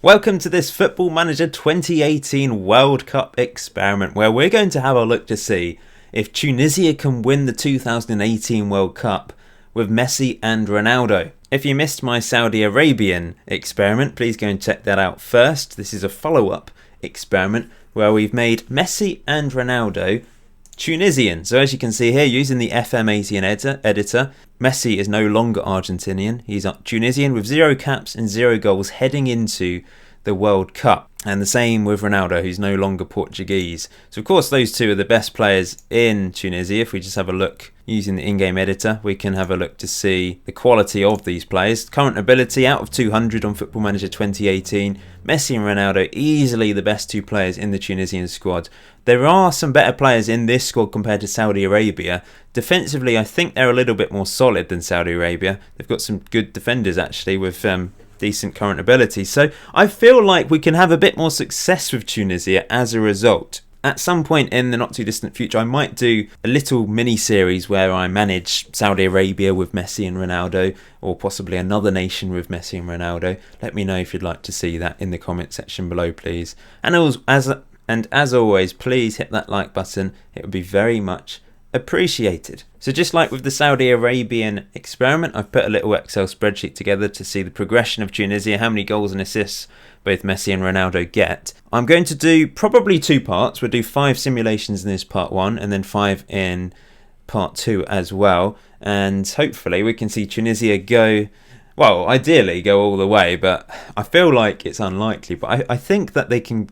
Welcome to this Football Manager 2018 World Cup experiment where we're going to have a look to see if Tunisia can win the 2018 World Cup with Messi and Ronaldo. If you missed my Saudi Arabian experiment, please go and check that out first. This is a follow-up experiment where we've made Messi and Ronaldo Tunisian. So as you can see here, using the FM18 editor, Messi is no longer Argentinian. He's Tunisian with 0 caps and 0 goals heading into the World Cup. And the same with Ronaldo, who's no longer Portuguese. So of course those two are the best players in Tunisia. If we just have a look using the in-game editor, we can have a look to see the quality of these players. Current ability out of 200 on Football Manager 2018. Messi and Ronaldo easily the best two players in the Tunisian squad. There are some better players in this squad compared to Saudi Arabia. Defensively, I think they're a little bit more solid than Saudi Arabia. They've got some good defenders actually with decent current ability. So I feel like we can have a bit more success with Tunisia as a result. At some point in the not too distant future, I might do a little mini series where I manage Saudi Arabia with Messi and Ronaldo, or possibly another nation with Messi and Ronaldo. Let me know if you'd like to see that in the comment section below, please. And as always, please hit that like button. It would be very much appreciated. So just like with the Saudi Arabian experiment, I've put a little Excel spreadsheet together to see the progression of Tunisia, how many goals and assists both Messi and Ronaldo get. I'm going to do probably 2 parts. We'll do 5 simulations in this part 1 and then 5 in part 2 as well. And hopefully we can see Tunisia go, well, ideally go all the way, but I feel like it's unlikely. But I think that they can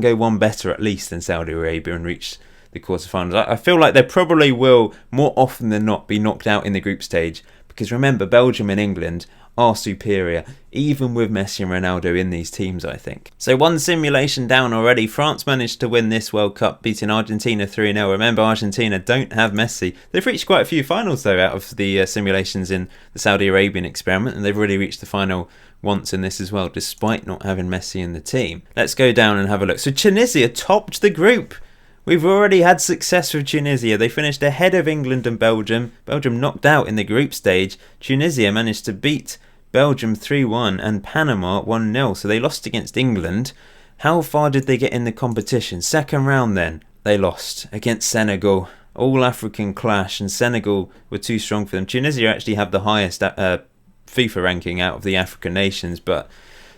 go one better at least than Saudi Arabia and reach the quarterfinals. I feel like they probably will more often than not be knocked out in the group stage, because remember, Belgium and England are superior even with Messi and Ronaldo in these teams, I think. So one simulation down already. France managed to win this World Cup, beating Argentina 3-0. Remember, Argentina don't have Messi. They've reached quite a few finals though out of the simulations in the Saudi Arabian experiment, and they've really reached the final once in this as well, despite not having Messi in the team. Let's go down and have a look. So Tunisia topped the group. We've already had success with Tunisia. They finished ahead of England and Belgium. Belgium knocked out in the group stage. Tunisia managed to beat Belgium 3-1 and Panama 1-0. So they lost against England. How far did they get in the competition? Second round then. They lost against Senegal. All African clash, and Senegal were too strong for them. Tunisia actually have the highest FIFA ranking out of the African nations, but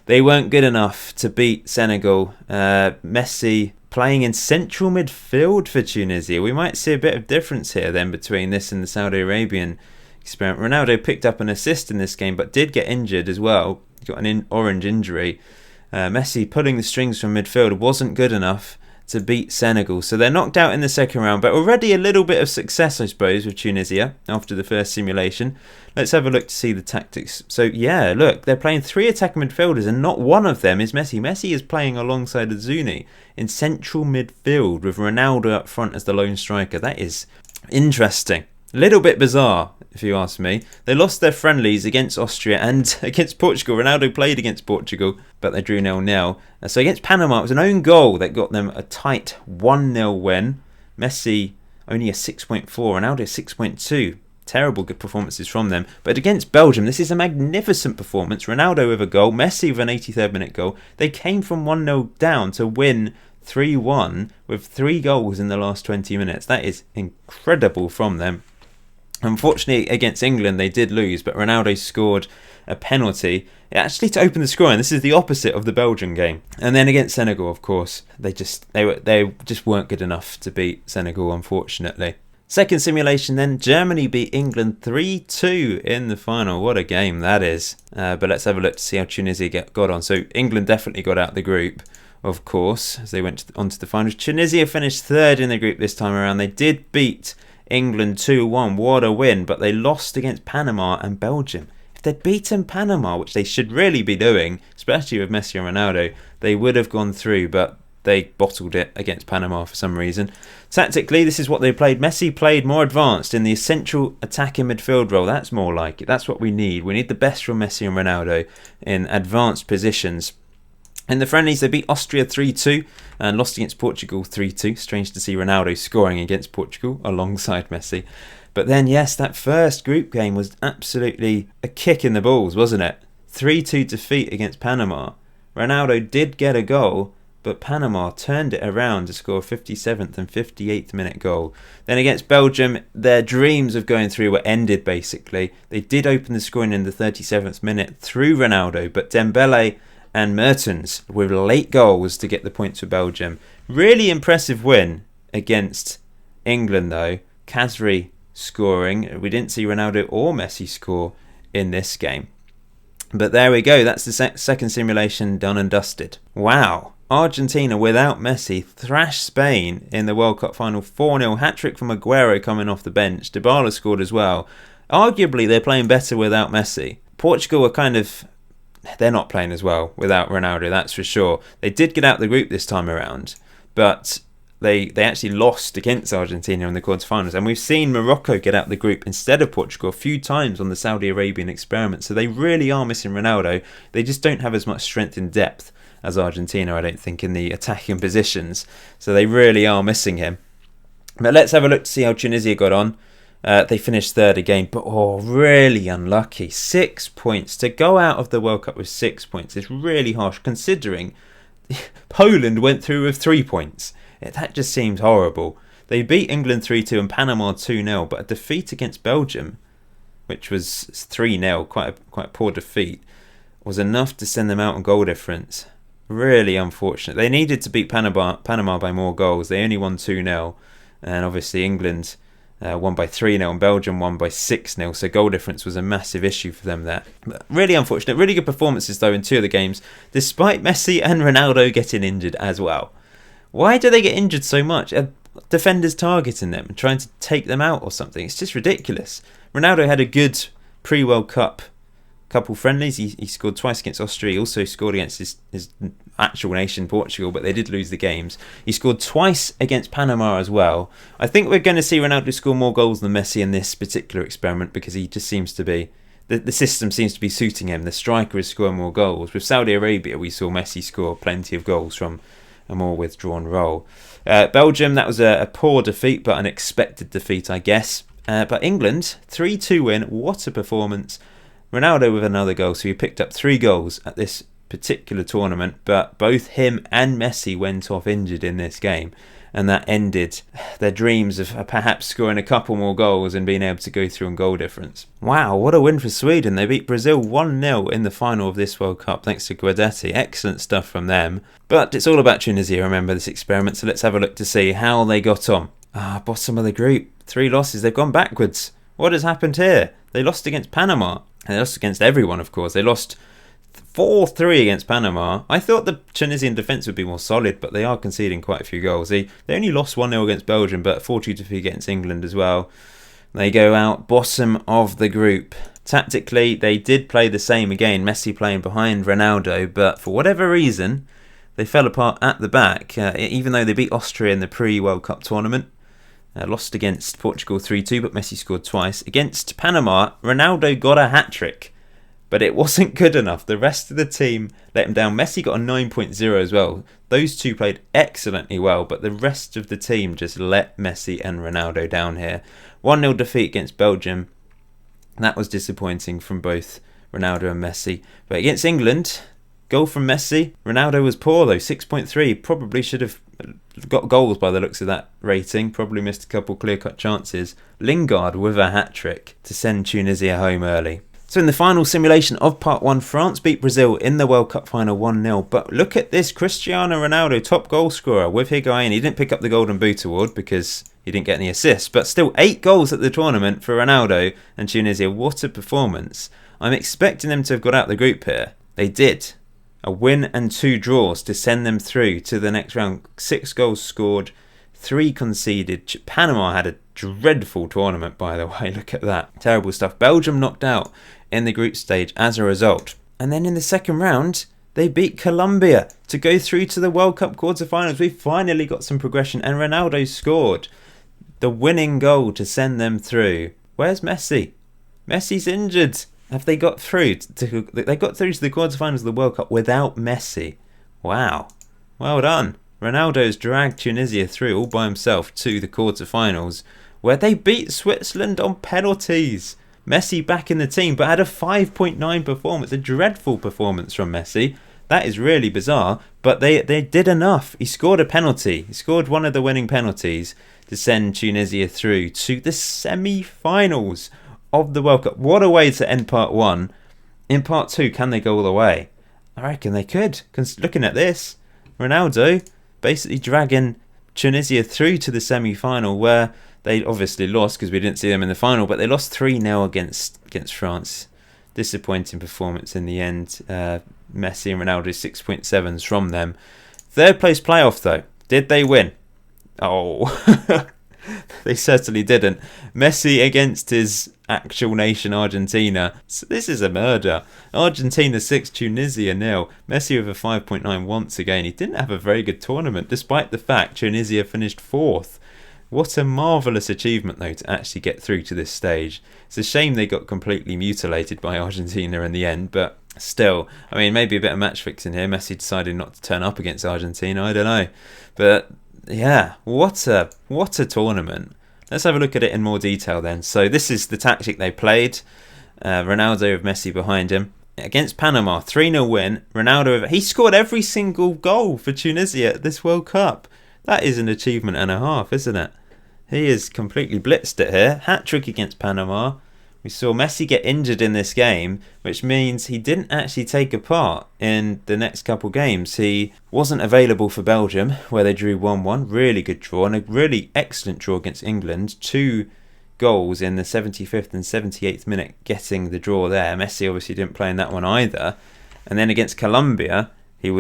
they weren't good enough to beat Senegal. Messi playing in central midfield for Tunisia. We might see a bit of difference here then between this and the Saudi Arabian experiment. Ronaldo picked up an assist in this game but did get injured as well. He got an orange injury. Messi pulling the strings from midfield wasn't good enough to beat Senegal. So they're knocked out in the second round, but already a little bit of success, I suppose, with Tunisia after the first simulation. Let's have a look to see the tactics. So yeah, look, they're playing 3 attacking midfielders and not one of them is Messi. Messi is playing alongside Azuni in central midfield with Ronaldo up front as the lone striker. That is interesting. A little bit bizarre, if you ask me. They lost their friendlies against Austria and against Portugal. Ronaldo played against Portugal, but they drew 0-0. So against Panama, it was an own goal that got them a tight 1-0 win. Messi only a 6.4, Ronaldo 6.2. Terrible good performances from them. But against Belgium, this is a magnificent performance. Ronaldo with a goal, Messi with an 83rd minute goal. They came from 1-0 down to win 3-1 with 3 goals in the last 20 minutes. That is incredible from them. Unfortunately, against England, they did lose, but Ronaldo scored a penalty actually to open the score, and this is the opposite of the Belgian game. And then against Senegal, of course, they just weren't good enough to beat Senegal, unfortunately. Second simulation then, Germany beat England 3-2 in the final. What a game that is. But let's have a look to see how Tunisia got on. So England definitely got out of the group, of course, as they went on to the finals. Tunisia finished 3rd in the group this time around. They did beat England 2-1. What a win, but they lost against Panama and Belgium. If they'd beaten Panama, which they should really be doing, especially with Messi and Ronaldo, they would have gone through, but they bottled it against Panama for some reason. Tactically, this is what they played. Messi played more advanced in the essential attacking midfield role. That's more like it. That's what we need. We need the best from Messi and Ronaldo in advanced positions. In the friendlies, they beat Austria 3-2 and lost against Portugal 3-2. Strange to see Ronaldo scoring against Portugal alongside Messi. But then, yes, that first group game was absolutely a kick in the balls, wasn't it? 3-2 defeat against Panama. Ronaldo did get a goal, but Panama turned it around to score a 57th and 58th minute goal. Then against Belgium, their dreams of going through were ended basically. They did open the scoring in the 37th minute through Ronaldo, but Dembele and Mertens with late goals to get the points for Belgium. Really impressive win against England though. Kazri scoring. We didn't see Ronaldo or Messi score in this game. But there we go. That's the second simulation done and dusted. Wow. Argentina without Messi thrashed Spain in the World Cup final 4-0. Hat-trick from Aguero coming off the bench. Dybala scored as well. Arguably they're playing better without Messi. Portugal are they're not playing as well without Ronaldo, that's for sure. They did get out the group this time around, but they actually lost against Argentina in the quarterfinals. And we've seen Morocco get out the group instead of Portugal a few times on the Saudi Arabian experiment. So they really are missing Ronaldo. They just don't have as much strength in depth as Argentina, I don't think, in the attacking positions. So they really are missing him. But let's have a look to see how Tunisia got on. They finished third again, but really unlucky. 6 points. To go out of the World Cup with 6 points is really harsh, considering Poland went through with 3 points. That just seems horrible. They beat England 3-2 and Panama 2-0, but a defeat against Belgium, which was 3-0, quite a poor defeat, was enough to send them out on goal difference. Really unfortunate. They needed to beat Panama by more goals. They only won 2-0, and obviously England won by 3-0 and Belgium won by 6-0, so goal difference was a massive issue for them there. But really unfortunate. Really good performances though in two of the games, despite Messi and Ronaldo getting injured as well. Why do they get injured so much? Are defenders targeting them and trying to take them out or something? It's just ridiculous. Ronaldo had a good pre-World Cup couple friendlies. He scored twice against Austria. He also scored against his actual nation, Portugal, but they did lose the games. He scored twice against Panama as well. I think we're going to see Ronaldo score more goals than Messi in this particular experiment, because he just seems to be... The system seems to be suiting him. The striker is scoring more goals. With Saudi Arabia, we saw Messi score plenty of goals from a more withdrawn role. Belgium, that was a poor defeat, but an expected defeat, I guess. But England, 3-2 win. What a performance. Ronaldo with another goal, so he picked up 3 goals at this particular tournament, but both him and Messi went off injured in this game, and that ended their dreams of perhaps scoring a couple more goals and being able to go through on goal difference. Wow, what a win for Sweden. They beat Brazil 1-0 in the final of this World Cup thanks to Guidetti. Excellent stuff from them. But it's all about Tunisia, remember, this experiment, so let's have a look to see how they got on. Bottom of the group, 3 losses, they've gone backwards. What has happened here? They lost against Panama. And they lost against everyone, of course. They lost 4-3 against Panama. I thought the Tunisian defence would be more solid, but they are conceding quite a few goals. They only lost 1-0 against Belgium, but 4-2 defeat against England as well. They go out bottom of the group. Tactically, they did play the same again. Messi playing behind Ronaldo, but for whatever reason, they fell apart at the back. Even though they beat Austria in the pre-World Cup tournament. Lost against Portugal 3-2, but Messi scored twice. Against Panama, Ronaldo got a hat-trick, but it wasn't good enough. The rest of the team let him down. Messi got a 9.0 as well. Those two played excellently well, but the rest of the team just let Messi and Ronaldo down here. 1-0 defeat against Belgium. That was disappointing from both Ronaldo and Messi. But against England, goal from Messi. Ronaldo was poor though, 6.3. Probably should have got goals by the looks of that rating. Probably missed a couple clear-cut chances. Lingard with a hat-trick to send Tunisia home early. So in the final simulation of Part 1, France beat Brazil in the World Cup final 1-0. But look at this, Cristiano Ronaldo, top goal scorer with Higuain. He didn't pick up the Golden Boot award because he didn't get any assists. But still 8 goals at the tournament for Ronaldo and Tunisia. What a performance. I'm expecting them to have got out the group here. They did. A win and 2 draws to send them through to the next round. 6 goals scored, 3 conceded. Panama had a dreadful tournament, by the way. Look at that. Terrible stuff. Belgium knocked out in the group stage as a result. And then in the second round, they beat Colombia to go through to the World Cup quarterfinals. We finally got some progression, and Ronaldo scored the winning goal to send them through. Where's Messi? Messi's injured. Have they got through? They got through to the quarterfinals of the World Cup without Messi. Wow. Well done. Ronaldo's dragged Tunisia through all by himself to the quarterfinals, where they beat Switzerland on penalties. Messi back in the team, but had a 5.9 performance. A dreadful performance from Messi. That is really bizarre, but they did enough. He scored a penalty. He scored one of the winning penalties to send Tunisia through to the semi-finals of the World Cup. What a way to end part one. In part two, can they go all the way? I reckon they could. Looking at this, Ronaldo basically dragging Tunisia through to the semi-final, where they obviously lost because we didn't see them in the final, but they lost 3-0 against France. Disappointing performance in the end. Messi and Ronaldo 6.7s from them. Third place playoff though. Did they win? Oh, they certainly didn't. Messi against his actual nation Argentina. So this is a murder. Argentina 6, Tunisia 0. Messi with a 5.9 once again. He didn't have a very good tournament despite the fact Tunisia finished 4th. What a marvellous achievement though to actually get through to this stage. It's a shame they got completely mutilated by Argentina in the end, but still, I mean, maybe a bit of match fixing here. Messi decided not to turn up against Argentina, I don't know. But yeah, what a tournament. Let's have a look at it in more detail then. So this is the tactic they played. Ronaldo with Messi behind him. Against Panama, 3-0 win. Ronaldo, he scored every single goal for Tunisia at this World Cup. That is an achievement and a half, isn't it? He is completely blitzed it here. Hat-trick against Panama. We saw Messi get injured in this game, which means he didn't actually take a part in the next couple games. He wasn't available for Belgium, where they drew 1-1. Really good draw, and a really excellent draw against England. 2 goals in the 75th and 78th minute getting the draw there. Messi obviously didn't play in that one either. And then against Colombia, he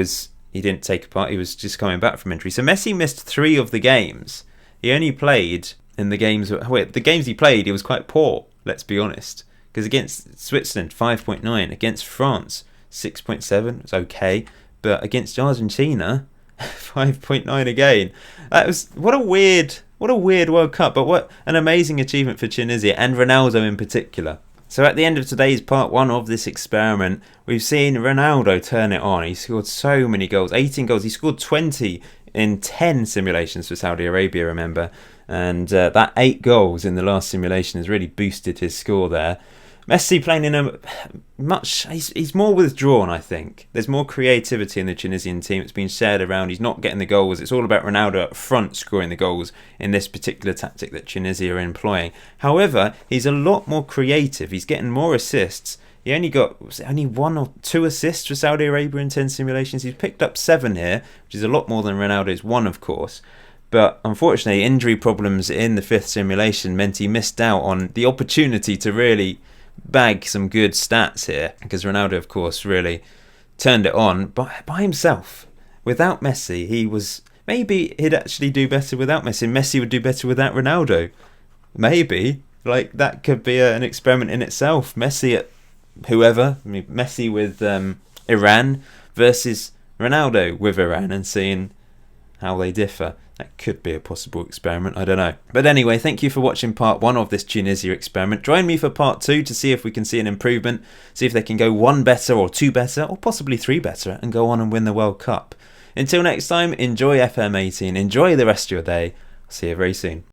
didn't take a part. He was just coming back from injury. So Messi missed 3 of the games. He only played in the games. The games he played, he was quite poor. Let's be honest. Because against Switzerland, 5.9. Against France, 6.7. It's okay. But against Argentina, 5.9 again. That was what a weird World Cup. But what an amazing achievement for Tunisia and Ronaldo in particular. So at the end of today's part 1 of this experiment, we've seen Ronaldo turn it on. He scored so many goals, 18 goals. He scored 20 in 10 simulations for Saudi Arabia, remember. And that 8 goals in the last simulation has really boosted his score there. Messi playing in a he's more withdrawn, I think. There's more creativity in the Tunisian team. It's been shared around. He's not getting the goals. It's all about Ronaldo up front scoring the goals in this particular tactic that Tunisia are employing. However, he's a lot more creative. He's getting more assists. He only got only 1 or 2 assists for Saudi Arabia in 10 simulations. He's picked up 7 here, which is a lot more than Ronaldo's 1, of course. But unfortunately, injury problems in the 5th simulation meant he missed out on the opportunity to really bag some good stats here, because Ronaldo, of course, really turned it on by himself. Without Messi, maybe he'd actually do better without Messi. Messi would do better without Ronaldo. Maybe. That could be an experiment in itself. Messi at whoever. I mean, Messi with Iran versus Ronaldo with Iran, and seeing how they differ. That could be a possible experiment, I don't know. But anyway, thank you for watching part 1 of this Tunisia experiment. Join me for part 2 to see if we can see an improvement, see if they can go 1 better or 2 better or possibly 3 better and go on and win the World Cup. Until next time, enjoy FM18, enjoy the rest of your day. I'll see you very soon.